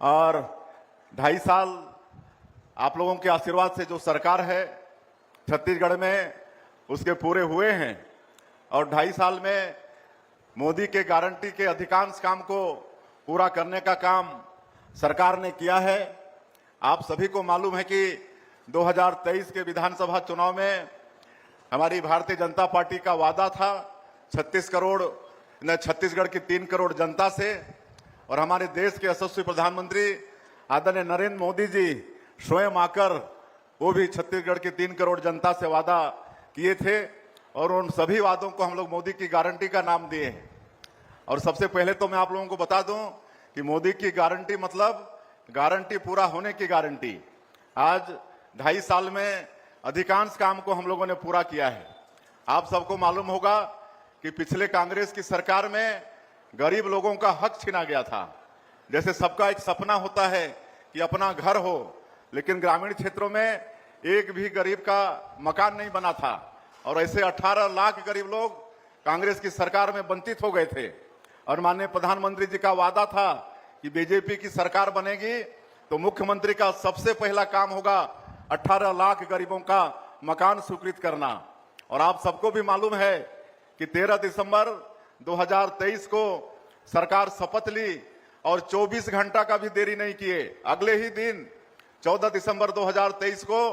और 2.5 साल आप लोगों के आशीर्वाद से जो सरकार है छत्तीसगढ़ में उसके पूरे हुए हैं और 2.5 साल में मोदी के गारंटी के अधिकांश काम को पूरा करने का काम सरकार ने किया है। आप सभी को मालूम है कि 2023 के विधानसभा चुनाव में हमारी भारतीय जनता पार्टी का वादा था छत्तीसगढ़ की 3 करोड़ जनता से, और हमारे देश के यशस्वी प्रधानमंत्री आदरणीय नरेंद्र मोदी जी स्वयं आकर वो भी छत्तीसगढ़ की 3 करोड़ जनता से वादा किए थे और उन सभी वादों को हम लोग मोदी की गारंटी का नाम दिए हैं। और सबसे पहले तो मैं आप लोगों को बता दूं कि मोदी की गारंटी मतलब गारंटी पूरा होने की गारंटी। आज 2.5 साल में अधिकांश काम को हम लोगों ने पूरा किया है। आप सबको मालूम होगा कि पिछले कांग्रेस की सरकार में गरीब लोगों का हक छीना गया था। जैसे सबका एक सपना होता है कि अपना घर हो, लेकिन ग्रामीण क्षेत्रों में एक भी गरीब का मकान नहीं बना था और ऐसे 18 लाख गरीब लोग कांग्रेस की सरकार में वंचित हो गए थे। और माननीय प्रधानमंत्री जी का वादा था कि बीजेपी की सरकार बनेगी तो मुख्यमंत्री का सबसे पहला काम होगा 18 लाख गरीबों का मकान स्वीकृत करना। और आप सबको भी मालूम है कि 13 दिसंबर 2023 को सरकार शपथ ली और 24 घंटा का भी देरी नहीं किए, अगले ही दिन 14 दिसंबर 2023 को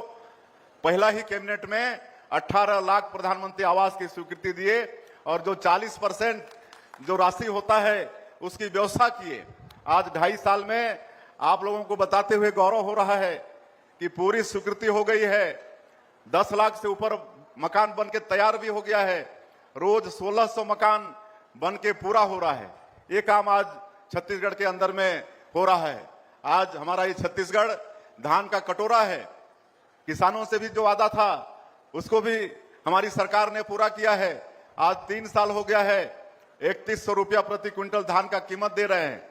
पहला ही कैबिनेट में 18 लाख प्रधानमंत्री आवास की स्वीकृति दिए और जो 40% जो राशि होता है उसकी व्यवस्था किए। आज 2.5 साल में आप लोगों को बताते हुए गौरव हो रहा है कि पूरी स्वीकृति हो गई है। 10 लाख से ऊपर मकान बन के तैयार भी हो गया है। रोज 1600 मकान बन के पूरा हो रहा है। ये काम आज छत्तीसगढ़ के अंदर में हो रहा है। आज हमारा ये छत्तीसगढ़ धान का कटोरा है। किसानों से भी जो वादा था उसको भी हमारी सरकार ने पूरा किया है। आज 3 साल हो गया है, 3100 रुपया प्रति क्विंटल धान का कीमत दे रहे हैं,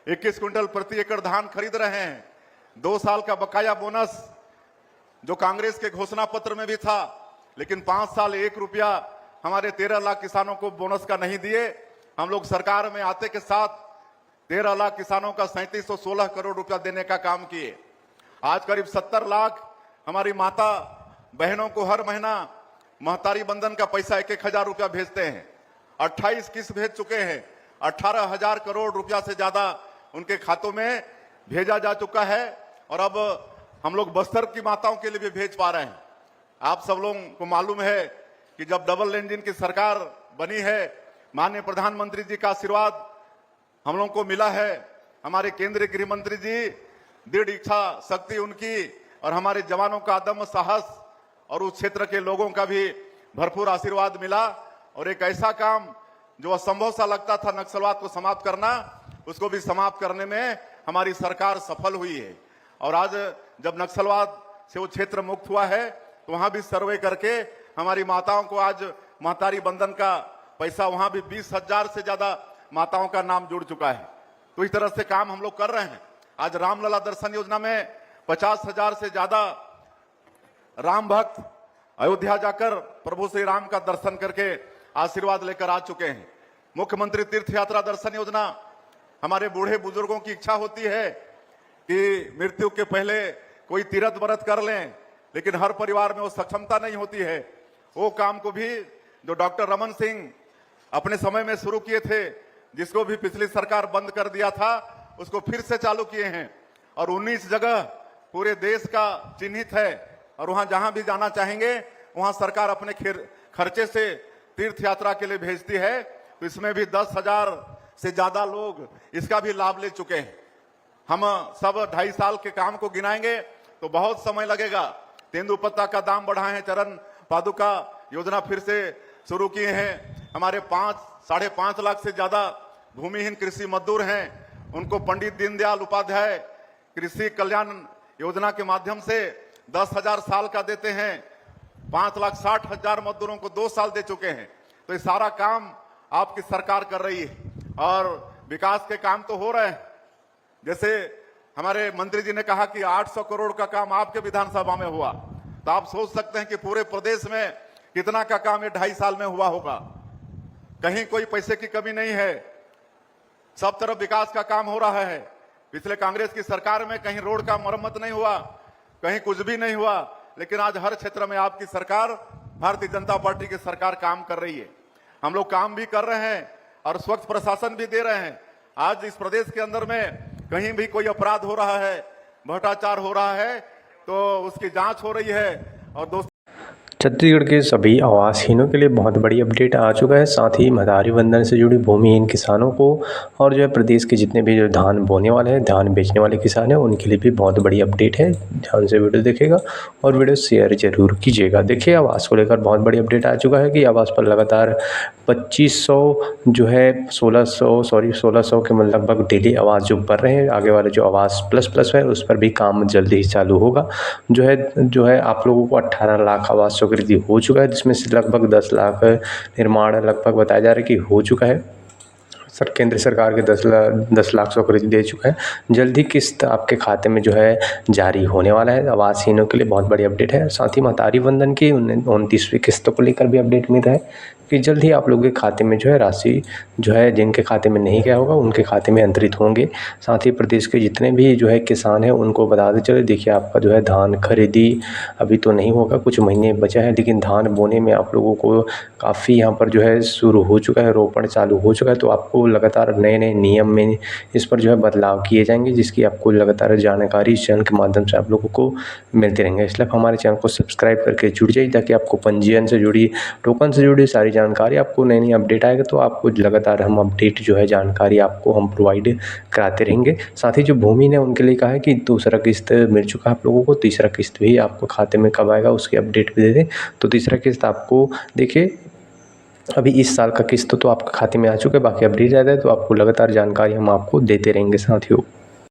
21 क्विंटल प्रति एकड़ धान खरीद रहे हैं। 2 साल का बकाया बोनस जो कांग्रेस के घोषणा पत्र में भी था, लेकिन 5 साल 1 रुपया हमारे 13 लाख किसानों को बोनस का नहीं दिए। हम लोग सरकार में आते के साथ 13 लाख किसानों का 3716 करोड़ रुपया देने का काम किए। आज करीब 70 लाख हमारी माता बहनों को हर महीना महतारी बंधन का पैसा 1-1 हजार रुपया भेजते हैं। 28 किस्त भेज चुके हैं। 18,000 करोड़ रुपया से ज्यादा उनके खातों में भेजा जा चुका है और अब हम लोग बस्तर की माताओं के लिए भी भेज पा रहे हैं। आप सब लोगों को मालूम है कि जब डबल इंजन की सरकार बनी है, माननीय प्रधानमंत्री जी का आशीर्वाद हम लोगों को मिला है। हमारे केंद्रीय गृह मंत्री जी दृढ़ इच्छा शक्ति उनकी और हमारे जवानों का अदम्य साहस और उस क्षेत्र के लोगों का भी भरपूर आशीर्वाद मिला और एक ऐसा काम जो असंभव सा लगता था नक्सलवाद को समाप्त करना, उसको भी समाप्त करने में हमारी सरकार सफल हुई है। और आज जब नक्सलवाद से वो क्षेत्र मुक्त हुआ है तो वहां भी सर्वे करके हमारी माताओं को आज महतारी बंधन का पैसा वहां भी 20,000 से ज्यादा माताओं का नाम जुड़ चुका है। तो इस तरह से काम हम लोग कर रहे हैं। आज रामलला दर्शन योजना में 50,000 से ज्यादा राम भक्त अयोध्या जाकर प्रभु श्री राम का दर्शन करके आशीर्वाद लेकर आ चुके हैं। मुख्यमंत्री तीर्थ यात्रा दर्शन योजना, हमारे बूढ़े बुजुर्गों की इच्छा होती है कि मृत्यु के पहले कोई तीर्थ व्रत कर लें, लेकिन हर परिवार में वो सक्षमता नहीं होती है। वो काम को भी जो डॉक्टर रमन सिंह अपने समय में शुरू किए थे, जिसको भी पिछली सरकार बंद कर दिया था, उसको फिर से चालू किए हैं और 19 जगह पूरे देश का चिन्हित है और वहां जहां भी जाना चाहेंगे वहां सरकार अपने खर्चे से तीर्थ यात्रा के लिए भेजती है। तो इसमें भी 10,000 से ज्यादा लोग इसका भी लाभ ले चुके हैं। हम सब 2.5 साल के काम को गिनाएंगे तो बहुत समय लगेगा। तेंदुपत्ता का दाम बढ़ाए हैं, चरण पादुका योजना फिर से शुरू किए हैं। हमारे 5-5.5 लाख से ज्यादा भूमिहीन कृषि मजदूर हैं, उनको पंडित दीनदयाल उपाध्याय कृषि कल्याण योजना के माध्यम से 10,000 साल का देते हैं। 5,60,000 मजदूरों को 2 साल दे चुके हैं। तो ये सारा काम आपकी सरकार कर रही है और विकास के काम तो हो रहे हैं। जैसे हमारे मंत्री जी ने कहा कि 800 करोड़ का काम आपके विधानसभा में हुआ, तो आप सोच सकते हैं कि पूरे प्रदेश में कितना का काम ये 2.5 साल में हुआ होगा। कहीं कोई पैसे की कमी नहीं है, सब तरफ विकास का काम हो रहा है। पिछले कांग्रेस की सरकार में कहीं रोड का मरम्मत नहीं हुआ, कहीं कुछ भी नहीं हुआ, लेकिन आज हर क्षेत्र में आपकी सरकार, भारतीय जनता पार्टी की सरकार काम कर रही है। हम लोग काम भी कर रहे हैं और स्वच्छ प्रशासन भी दे रहे हैं। आज इस प्रदेश के अंदर में कहीं भी कोई अपराध हो रहा है, भ्रष्टाचार हो रहा है, तो उसकी जांच हो रही है। और दोस्तों, छत्तीसगढ़ के सभी आवासहीनों के लिए बहुत बड़ी अपडेट आ चुका है। साथ ही मदारी वंदन से जुड़ी भूमिहीन किसानों को और जो है प्रदेश के जितने भी जो धान बोने वाले हैं, धान बेचने वाले किसान हैं, उनके लिए भी बहुत बड़ी अपडेट है। ध्यान से वीडियो देखिएगा और वीडियो शेयर जरूर कीजिएगा। देखिए, आवास को लेकर बहुत बड़ी अपडेट आ चुका है कि आवास पर लगातार 2500 जो है 1600 के लगभग डेली आवास जो बढ़ रहे हैं। आगे वाले जो आवास प्लस है उस पर भी काम जल्दी ही चालू होगा। जो है आप लोगों को 18 लाख आवास स्वीकृति हो चुका है, जिसमें से लगभग 10 लाख निर्माण लगभग बताया जा रहा है कि हो चुका है। केंद्र सरकार के 10 लाख स्वीकृति दे चुका है। जल्द ही किस्त आपके खाते में जो है जारी होने वाला है। आवासहीनों के लिए बहुत बड़ी अपडेट है। साथ ही महतारी वंदन की 29वीं किस्त को लेकर भी अपडेट मिल रहा है कि जल्द ही आप लोगों के खाते में जो है राशि जो है जिनके खाते में नहीं गया होगा उनके खाते में अंतरित होंगे। साथ ही प्रदेश के जितने भी जो है किसान हैं उनको बताते चले, देखिए आपका जो है धान खरीदी अभी तो नहीं होगा, कुछ महीने बचा है, लेकिन धान बोने में आप लोगों को काफ़ी यहाँ पर जो है शुरू हो चुका है, रोपण चालू हो चुका है। तो आपको लगातार नए नियम में इस पर जो है बदलाव किए जाएंगे, जिसकी आपको लगातार जानकारी इस चैनल के माध्यम से आप लोगों को मिलते रहेंगे। इसलिए हमारे चैनल को सब्सक्राइब करके जुड़ जाइए, ताकि आपको पंजीयन से जुड़ी, टोकन से जुड़ी सारी जानकारी आपको नई अपडेट आएगा तो आपको लगातार हम अपडेट जो है जानकारी आपको हम प्रोवाइड कराते रहेंगे। साथ ही जो भूमि ने उनके लिए कहा है कि दूसरा किस्त मिल चुका है आप लोगों को, तीसरा किस्त भी आपको खाते में कब आएगा उसकी अपडेट भी दे दें। तो तीसरा किस्त आपको देखिए अभी इस साल का किस्त तो आपके खाते में आ चुका है, बाकी अपडेट आता है तो आपको लगातार जानकारी हम आपको देते रहेंगे साथियों।